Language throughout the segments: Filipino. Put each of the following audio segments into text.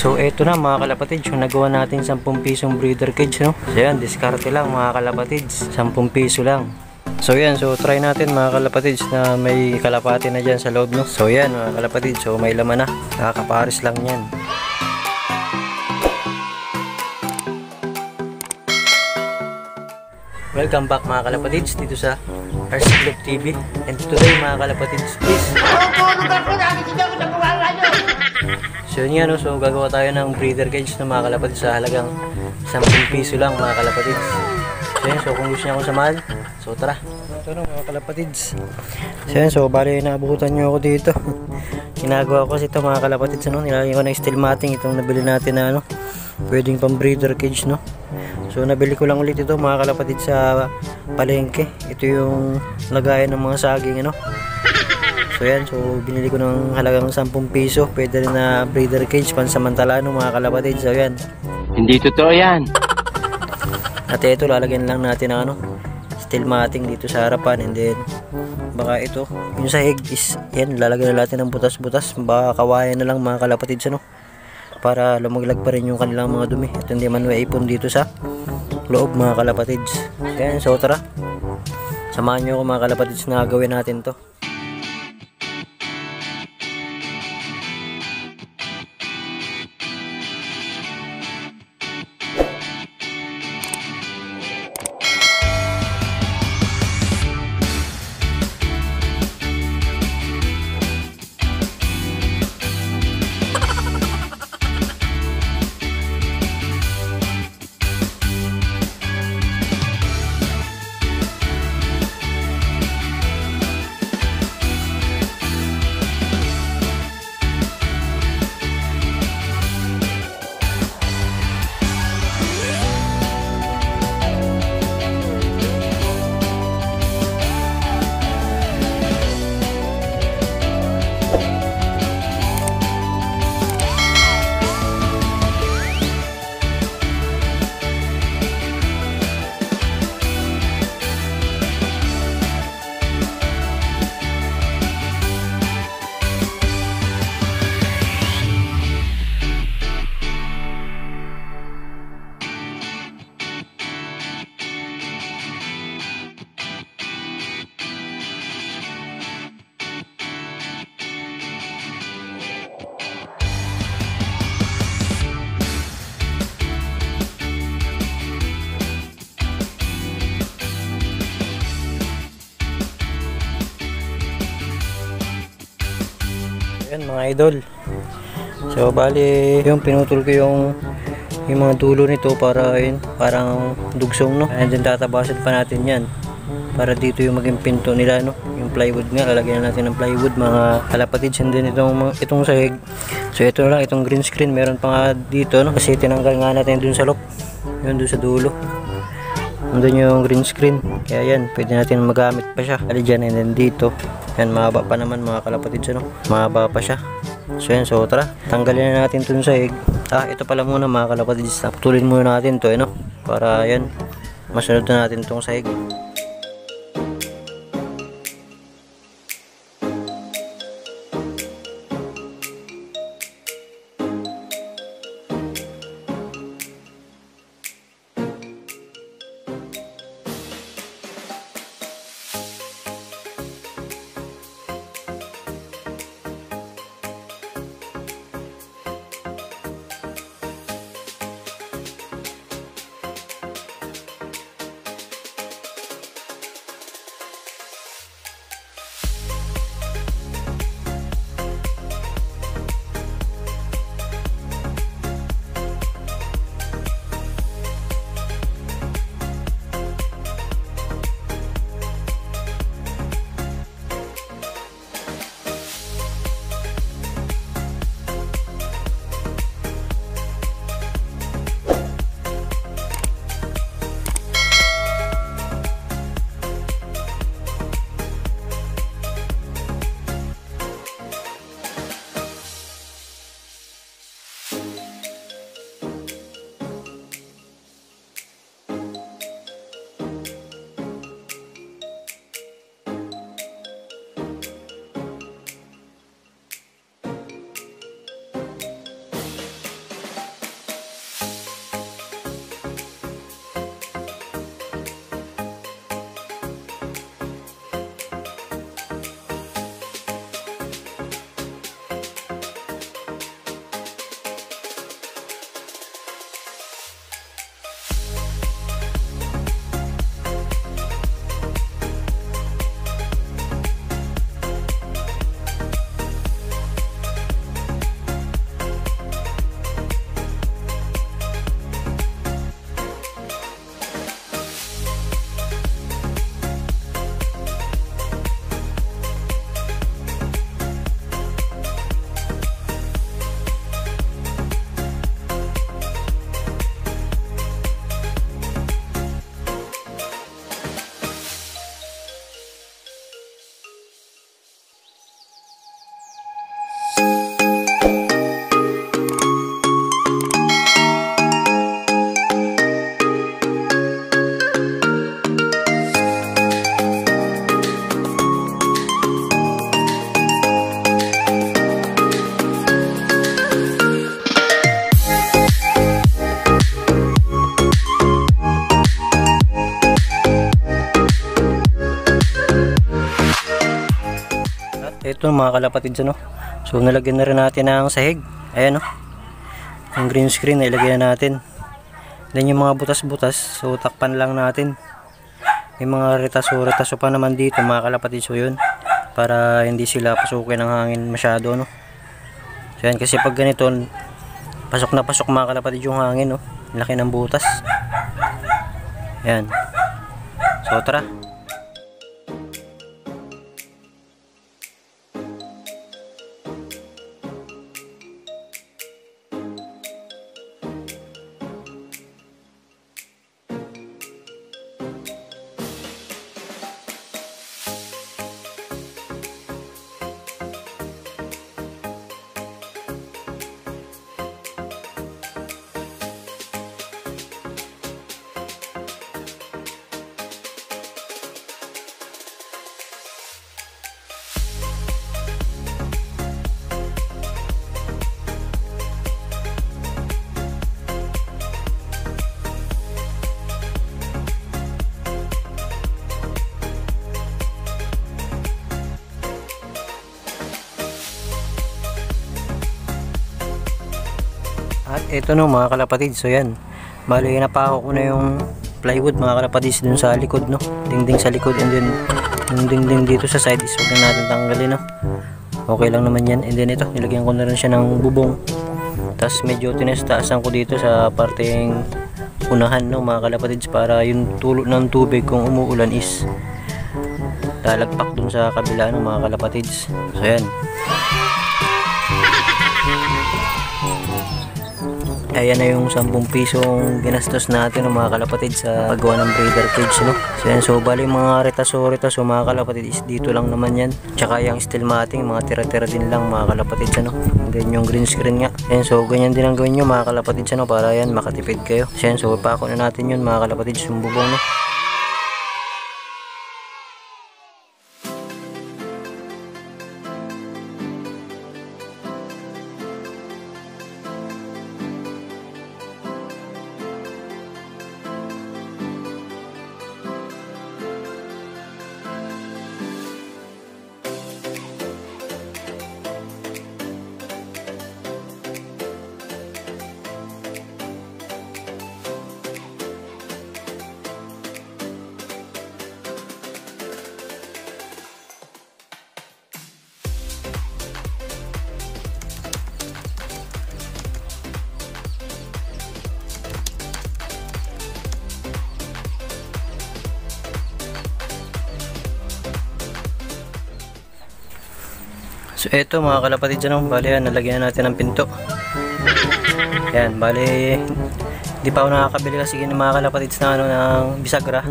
So eto na mga kalapatids, yung nagawa natin 10 pisong breeder cage, no? So yan, diskarte lang mga kalapatids, 10 piso lang. So yan, so try natin mga kalapatids na may kalapati na dyan sa loob, no? So yan mga kalapatids, so may laman na, nakakaparis lang yan. Welcome back mga kalapatids dito sa RC Club TV. And today mga kalapatids is so yun nga, no? So gagawa tayo ng breeder cage na mga kalapatids sa halagang 10 piso lang mga kalapatids. So yun, so kung gusto niya akong samahan, so tara. Ito no mga kalapatids. So yun, so bali naabutan nyo ako dito. Ginagawa ko kasi ito mga kalapatids, ano? Nilagyan ko ng steel matting itong nabili natin na ano, pwedeng pang breeder cage, no? So nabili ko lang ulit ito mga kalapatids sa palengke. Ito yung lagayan ng mga saging, ano? So yan, so binili ko ng halagang 10 piso. Pwede rin na breeder cage pansamantala, no mga kalapatids. So yan, hindi totoo yan. at ito lalagyan lang natin ng ano, steel matting dito sa harapan. And then baka ito, yung sahig is yan, lalagyan na natin ng butas-butas. Baka kawayan na lang mga kalapatids, ano, para lumaglag pa rin yung kanilang mga dumi at hindi man maipon dito sa loob mga kalapatids. So yan, so tara, samahan nyo ako mga kalapatids na gawin natin to. Ayan mga idol, so bali yung pinutol ko yung mga dulo nito para yun, parang dugsong, no? And then tatabasan pa natin yan para dito yung maging pinto nila, no? Yung plywood nga, lalagyan natin ng plywood mga kalapatids. And then itong sahig, so ito lang, itong green screen meron pa nga dito, no? Kasi tinanggal nga natin dun sa lock, yun dun sa dulo, nandun yung green screen, kaya yan, pwede natin magamit pa siya ali dyan. And then dito yan, mahaba pa naman mga kalapatids, ano? Mahaba pa siya. So yan, so tara, tanggalin na natin itong sahig. Ito pala muna mga kalapatids, putulin muna natin to, ano? Para yan, masunod na natin itong sahig. ito mga kalapatids ano. So nalagyan na rin natin ng sahig. Ayan o. Yung green screen na ilagay na natin. Then yung mga butas-butas, so takpan lang natin. May mga retaso pa naman dito mga kalapatids. So yun, para hindi sila pasukin ng hangin masyado no. So yan, kasi pag ganito pasok na pasok mga kalapatids yung hangin no. Laki ng butas. Yan. So tara. At ito no mga kalapatids, so yan, bali napako ko na yung plywood mga kalapatids dun sa likod no, dingding sa likod, and then yung dingding dito sa side is huwag na natin tanggalin no, okay lang naman yan. And then ito, nilagyan ko na rin siya ng bubong, tapos medyo tinestaasan ko dito sa parteng unahan no mga kalapatids, para yung tulo ng tubig kung umuulan is lalagpak dun sa kabila no mga kalapatids. So yan, ayan na yung 10 pisong ginastos natin ng mga kalapatid sa paggawa ng breeder cage no. So yan, so bali mga retaso mga kalapatid is dito lang naman yan, tsaka yung steel matting mga tira-tira din lang mga kalapatid ano. Then yung green screen nga, ayan, so ganyan din ang gawin nyo mga kalapatid ano, para yan makatipid kayo. So yan, so ipako na natin yun mga kalapatid yung bubong no. So eto mga kalapatid dyan, bali yan, nalagyan natin ng pinto. Yan, bali hindi pa ako nakakabili kasi mga kalapatid na ano, ng bisagra.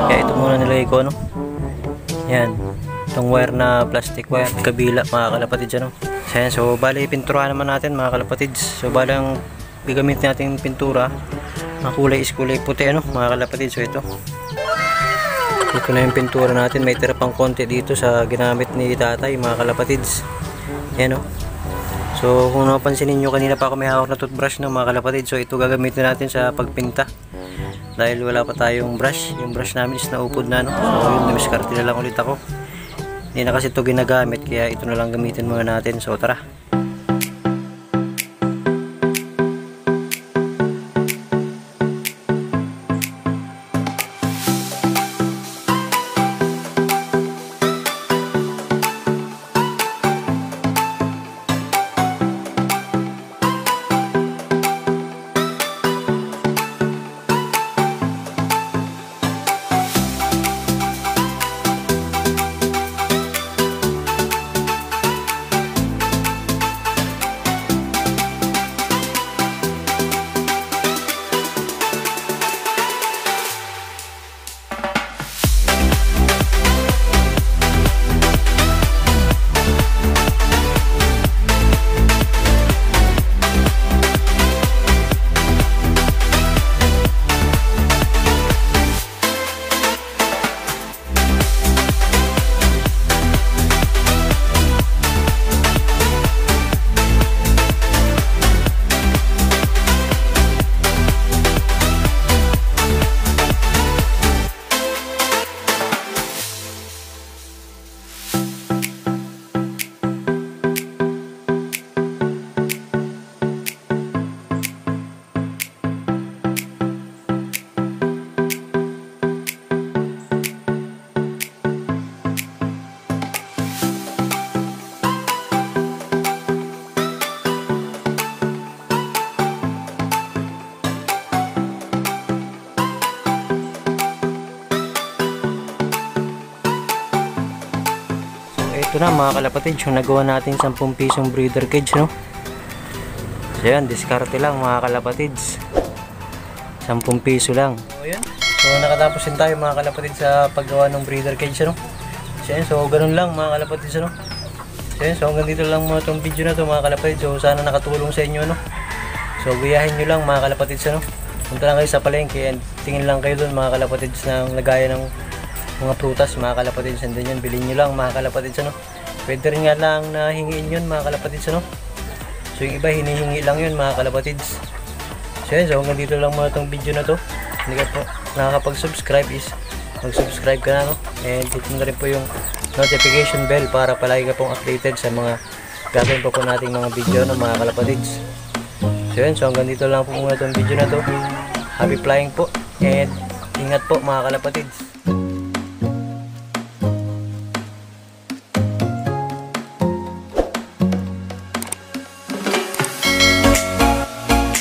Kaya ito muna nilagay ko no. Yan, itong wire na plastic wire kabila mga kalapatid dyan. So yan, so bali pinturahan naman natin mga kalapatid. So bali ang gagamit natin pintura, ang kulay is kulay puti ano mga kalapatid. So ito na yung pintura natin, may tira pang konti dito sa ginamit ni tatay mga kalapatids. Yan o. So kung napansin niyo kanina pa ako may hawak na toothbrush na mga kalapatids. So ito gagamitin natin sa pagpinta, dahil wala pa tayong brush. Yung brush namin is naupod na no. So yun, namiskarte na lang ulit ako. Hindi na kasi ito ginagamit, kaya ito na lang gamitin muna natin. So tara. ito na mga kalapatids, yung nagawa natin 10 pisong breeder cage, no? So yan, diskarte lang mga kalapatids. 10 piso lang. So yan. So nakatapos din tayo mga kalapatids sa paggawa ng breeder cage, no? So yan, so ganun lang mga kalapatids, no? So yan, so hanggang dito lang muna itong video na to mga kalapatids. So sana nakatulong sa inyo, no? So gayahin nyo lang mga kalapatids, no? Punta lang kayo sa palengke and tingin lang kayo doon mga kalapatids ng lagaya ng mga prutas mga kalapatids, and then yun, bilhin nyo lang mga kalapatids, ano. Pwede rin nga lang na hingiin yun mga kalapatids, ano. So yung iba hinihingi lang yun mga kalapatids. So yun, so hanggang dito lang muna itong video na to. Hindi ka po nakakapag-subscribe is mag-subscribe ka na, no? And hit mo na rin po yung notification bell para palagi ka pong updated sa mga gagawin pa po nating mga video, no, mga kalapatids. So yun, so hanggang dito lang po muna itong video na to. Happy flying po and ingat po mga kalapatids.